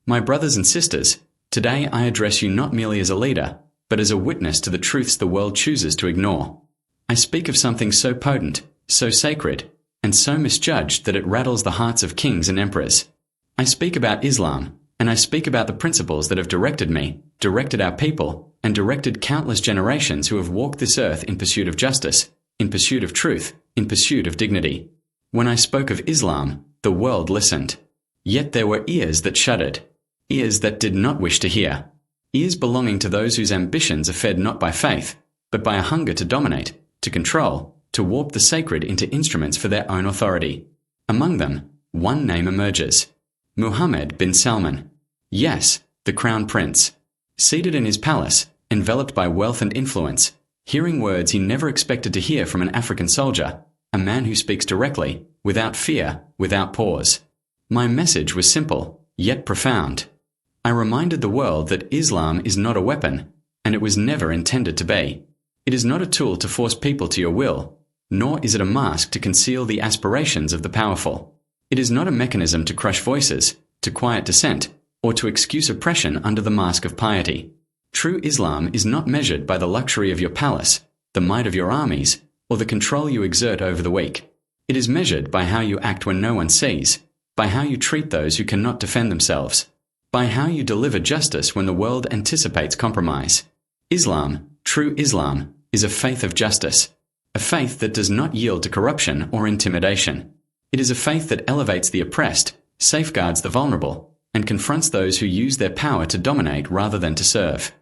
My brothers and sisters, today I address you not merely as a leader, but as a witness to the truths the world chooses to ignore. I speak of something so potent, so sacred, and so misjudged that it rattles the hearts of kings and emperors. I speak about Islam, and I speak about the principles that have directed me, directed our people, and directed countless generations who have walked this earth in pursuit of justice, in pursuit of truth, in pursuit of dignity. When I spoke of Islam, the world listened. Yet there were ears that shuddered, ears that did not wish to hear, ears belonging to those whose ambitions are fed not by faith, but by a hunger to dominate, to control, to warp the sacred into instruments for their own authority. Among them, one name emerges: Mohammad bin Salman. Yes, the crown prince. Seated in his palace, enveloped by wealth and influence, hearing words he never expected to hear from an African soldier, a man who speaks directly, without fear, without pause. My message was simple, yet profound. I reminded the world that Islam is not a weapon, and it was never intended to be. It is not a tool to force people to your will, nor is it a mask to conceal the aspirations of the powerful. It is not a mechanism to crush voices, to quiet dissent, or to excuse oppression under the mask of piety. True Islam is not measured by the luxury of your palace, the might of your armies, or the control you exert over the weak. It is measured by how you act when no one sees, by how you treat those who cannot defend themselves, by how you deliver justice when the world anticipates compromise. Islam, true Islam, is a faith of justice, a faith that does not yield to corruption or intimidation. It is a faith that elevates the oppressed, safeguards the vulnerable, and confronts those who use their power to dominate rather than to serve.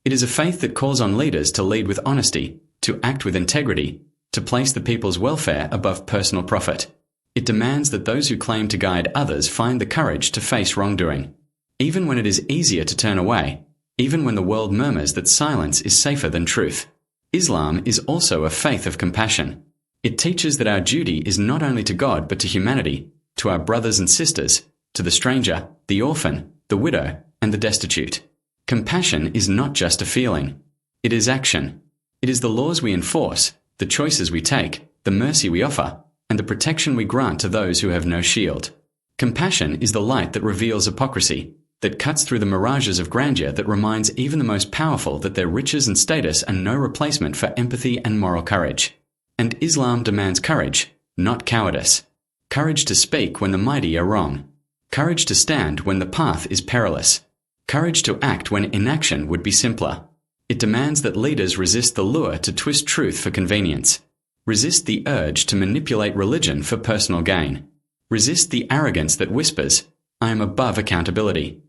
It is a faith that calls on leaders to lead with honesty, to act with integrity, to place the people's welfare above personal profit. It demands that those who claim to guide others find the courage to face wrongdoing, even when it is easier to turn away, even when the world murmurs that silence is safer than truth. Islam is also a faith of compassion. It teaches that our duty is not only to God but to humanity, to our brothers and sisters, to the stranger, the orphan, the widow, and the destitute. Compassion is not just a feeling. It is action. It is the laws we enforce, the choices we take, the mercy we offer, and the protection we grant to those who have no shield. Compassion is the light that reveals hypocrisy, that cuts through the mirages of grandeur that reminds even the most powerful that their riches and status are no replacement for empathy and moral courage. And Islam demands courage, not cowardice. Courage to speak when the mighty are wrong. Courage to stand when the path is perilous. Courage to act when inaction would be simpler. It demands that leaders resist the lure to twist truth for convenience. Resist the urge to manipulate religion for personal gain. Resist the arrogance that whispers, "I am above accountability."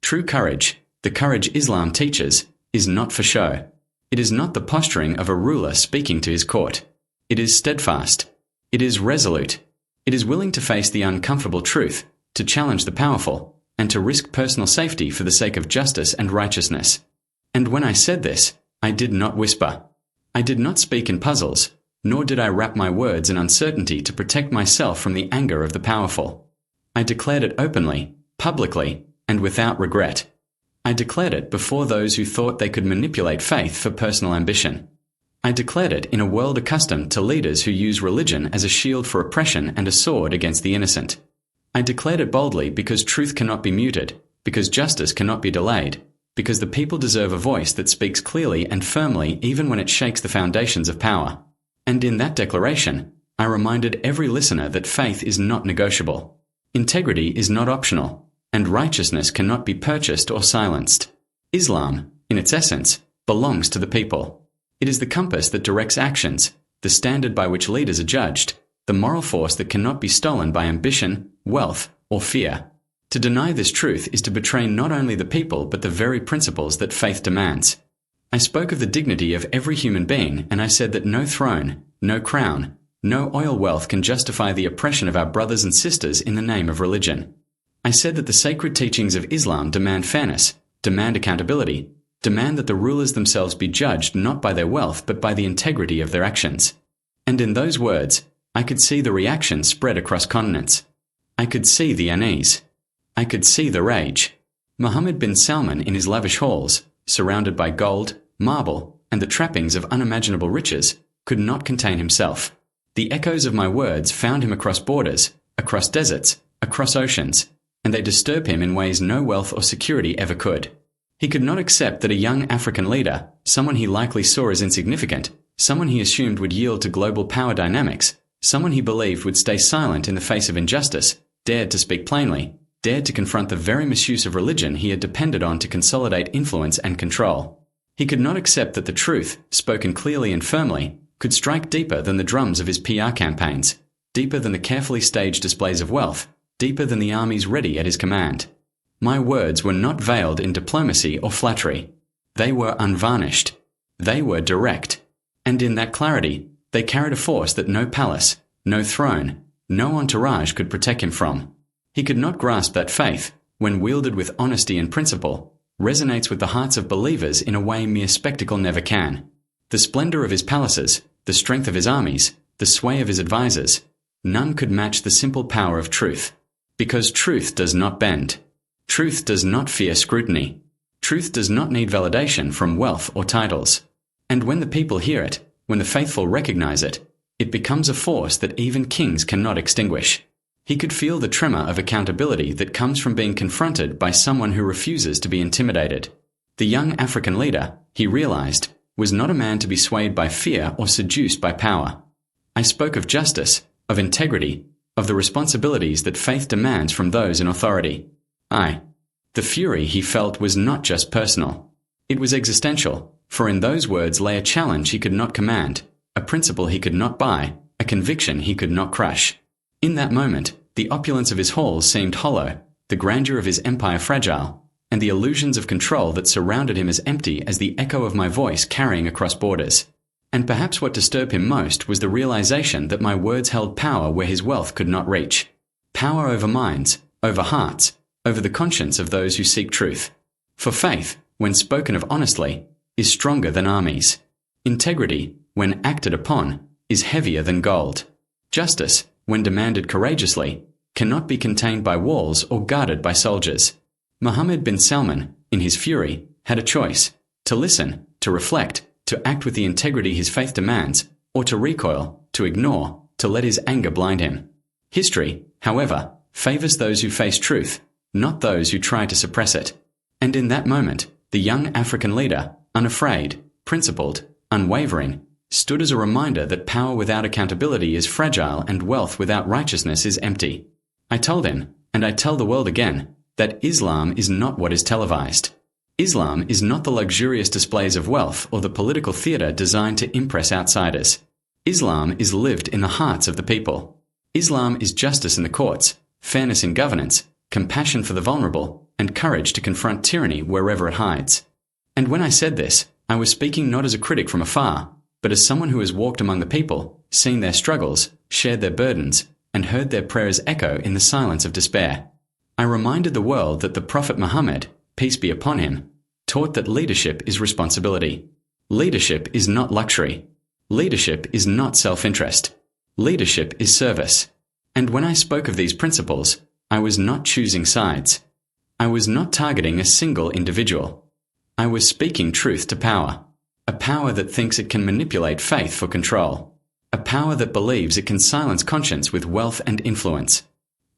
True courage, the courage Islam teaches, is not for show. It is not the posturing of a ruler speaking to his court. It is steadfast. It is resolute. It is willing to face the uncomfortable truth, to challenge the powerful, and to risk personal safety for the sake of justice and righteousness. And when I said this, I did not whisper. I did not speak in puzzles, nor did I wrap my words in uncertainty to protect myself from the anger of the powerful. I declared it openly, publicly, and without regret. I declared it before those who thought they could manipulate faith for personal ambition. I declared it in a world accustomed to leaders who use religion as a shield for oppression and a sword against the innocent. I declared it boldly because truth cannot be muted, because justice cannot be delayed, because the people deserve a voice that speaks clearly and firmly even when it shakes the foundations of power. And in that declaration, I reminded every listener that faith is not negotiable. Integrity is not optional, and righteousness cannot be purchased or silenced. Islam, in its essence, belongs to the people. It is the compass that directs actions, the standard by which leaders are judged, the moral force that cannot be stolen by ambition, wealth, or fear. To deny this truth is to betray not only the people but the very principles that faith demands. I spoke of the dignity of every human being, and I said that no throne, no crown, no oil wealth can justify the oppression of our brothers and sisters in the name of religion. I said that the sacred teachings of Islam demand fairness, demand accountability, demand that the rulers themselves be judged not by their wealth but by the integrity of their actions. And in those words, I could see the reaction spread across continents. I could see the unease. I could see the rage. Mohammed bin Salman in his lavish halls, surrounded by gold, marble, and the trappings of unimaginable riches, could not contain himself. The echoes of my words found him across borders, across deserts, across oceans, and they disturb him in ways no wealth or security ever could. He could not accept that a young African leader, someone he likely saw as insignificant, someone he assumed would yield to global power dynamics, someone he believed would stay silent in the face of injustice, dared to speak plainly, dared to confront the very misuse of religion he had depended on to consolidate influence and control. He could not accept that the truth, spoken clearly and firmly, could strike deeper than the drums of his PR campaigns, deeper than the carefully staged displays of wealth, deeper than the armies ready at his command. My words were not veiled in diplomacy or flattery. They were unvarnished. They were direct. And in that clarity, they carried a force that no palace, no throne, no entourage could protect him from. He could not grasp that faith, when wielded with honesty and principle, resonates with the hearts of believers in a way mere spectacle never can. The splendor of his palaces, the strength of his armies, the sway of his advisers, none could match the simple power of truth. Because truth does not bend. Truth does not fear scrutiny. Truth does not need validation from wealth or titles. And when the people hear it, when the faithful recognize it, it becomes a force that even kings cannot extinguish. He could feel the tremor of accountability that comes from being confronted by someone who refuses to be intimidated. The young African leader, he realized, was not a man to be swayed by fear or seduced by power. I spoke of justice, of integrity, of the responsibilities that faith demands from those in authority. The fury he felt was not just personal. It was existential, for in those words lay a challenge he could not command, a principle he could not buy, a conviction he could not crush. In that moment, the opulence of his halls seemed hollow, the grandeur of his empire fragile, and the illusions of control that surrounded him as empty as the echo of my voice carrying across borders. And perhaps what disturbed him most was the realization that my words held power where his wealth could not reach. Power over minds, over hearts, over the conscience of those who seek truth. For faith, when spoken of honestly, is stronger than armies. Integrity, when acted upon, is heavier than gold. Justice, when demanded courageously, cannot be contained by walls or guarded by soldiers. Mohammed bin Salman, in his fury, had a choice: to listen, to reflect, to act with the integrity his faith demands, or to recoil, to ignore, to let his anger blind him. History, however, favors those who face truth, not those who try to suppress it. And in that moment, the young African leader, unafraid, principled, unwavering, stood as a reminder that power without accountability is fragile and wealth without righteousness is empty. I told him, and I tell the world again, that Islam is not what is televised. Islam is not the luxurious displays of wealth or the political theatre designed to impress outsiders. Islam is lived in the hearts of the people. Islam is justice in the courts, fairness in governance, compassion for the vulnerable, and courage to confront tyranny wherever it hides. And when I said this, I was speaking not as a critic from afar, but as someone who has walked among the people, seen their struggles, shared their burdens, and heard their prayers echo in the silence of despair. I reminded the world that the Prophet Mohammed, peace be upon him, taught that leadership is responsibility. Leadership is not luxury. Leadership is not self-interest. Leadership is service. And when I spoke of these principles, I was not choosing sides. I was not targeting a single individual. I was speaking truth to power. A power that thinks it can manipulate faith for control. A power that believes it can silence conscience with wealth and influence.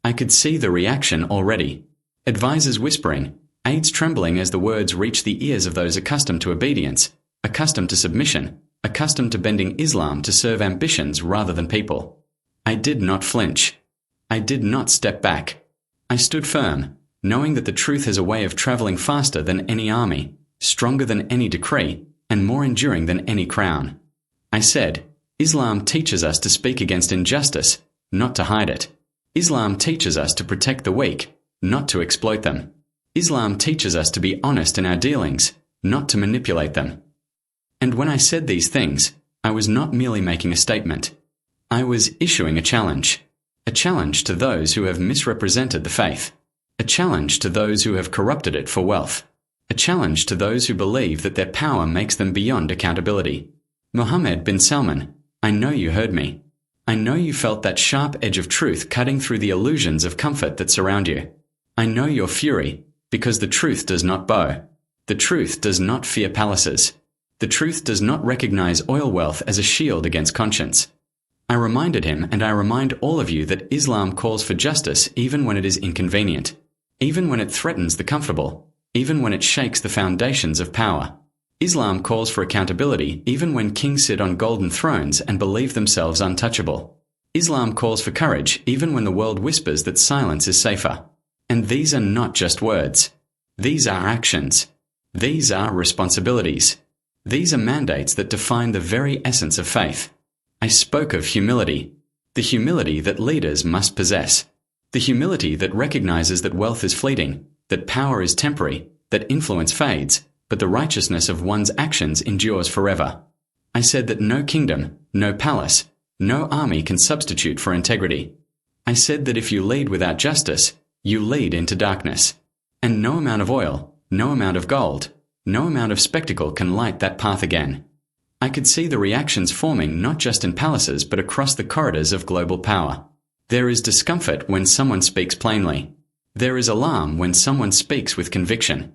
I could see the reaction already. Advisers whispering, aides trembling as the words reached the ears of those accustomed to obedience, accustomed to submission, accustomed to bending Islam to serve ambitions rather than people. I did not flinch. I did not step back. I stood firm, knowing that the truth has a way of traveling faster than any army, stronger than any decree, and more enduring than any crown. I said, Islam teaches us to speak against injustice, not to hide it. Islam teaches us to protect the weak, not to exploit them. Islam teaches us to be honest in our dealings, not to manipulate them. And when I said these things, I was not merely making a statement. I was issuing a challenge to those who have misrepresented the faith, a challenge to those who have corrupted it for wealth, a challenge to those who believe that their power makes them beyond accountability. Mohammed bin Salman, I know you heard me. I know you felt that sharp edge of truth cutting through the illusions of comfort that surround you. I know your fury, because the truth does not bow. The truth does not fear palaces. The truth does not recognize oil wealth as a shield against conscience. I reminded him, and I remind all of you, that Islam calls for justice even when it is inconvenient. even when it threatens the comfortable, even when it shakes the foundations of power. Islam calls for accountability even when kings sit on golden thrones and believe themselves untouchable. Islam calls for courage even when the world whispers that silence is safer. And these are not just words. These are actions. These are responsibilities. These are mandates that define the very essence of faith. I spoke of humility. The humility that leaders must possess. The humility that recognizes that wealth is fleeting, that power is temporary, that influence fades, but the righteousness of one's actions endures forever. I said that no kingdom, no palace, no army can substitute for integrity. I said that if you lead without justice, you lead into darkness. And no amount of oil, no amount of gold, no amount of spectacle can light that path again. I could see the reactions forming not just in palaces but across the corridors of global power. There is discomfort when someone speaks plainly. There is alarm when someone speaks with conviction.